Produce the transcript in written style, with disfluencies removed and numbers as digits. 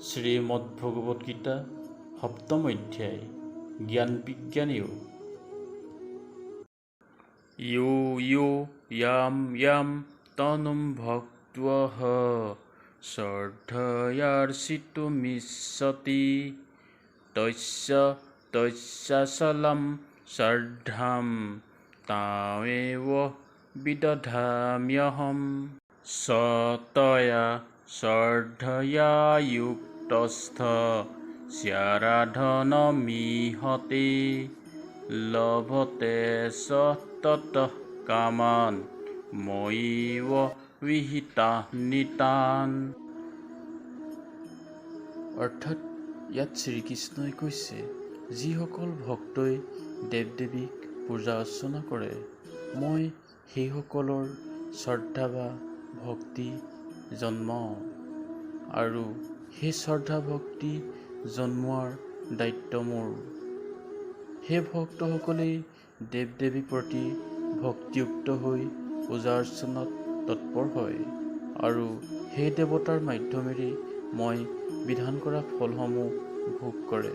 শ্রীমদ্ভগবদ্গীতা সপ্তম অধ্যায় জ্ঞান বিজ্ঞানীয় ইয়ো ইয়ো ইয়াম ইয়াম তনুম ভক্ত্বঃ শ্রদ্ধয়ার্চিতুমিচ্ছতি তস্য তস্যাচলম শ্রদ্ধাম তামেব বিদধাম্যহম সতয়া শ্রদ্ধয়া যুক্তস্থ স্যারাধনমিহতে লভতে স ততঃ কামান ময়ীব বিহিতাঃ নিতান। অৰ্থাৎ ইয়াত শ্ৰীকৃষ্ণই কৈছে, যিসকল ভক্তই দেৱ দেৱীক পূজা অৰ্চনা কৰে, মই সেইসকলৰ শ্ৰদ্ধা বা ভক্তি জন্মাওঁ আৰু সেই শ্ৰদ্ধা ভক্তি জন্মোৱাৰ দায়িত্ব মোৰ। সেই ভক্তসকলেই দেৱ দেৱীৰ প্ৰতি ভক্তিযুক্ত হৈ পূজা অৰ্চনাত তৎপৰ হয় আৰু সেই দেৱতাৰ মাধ্যমেৰে মই বিধান কৰা ফলসমূহ ভোগ কৰে।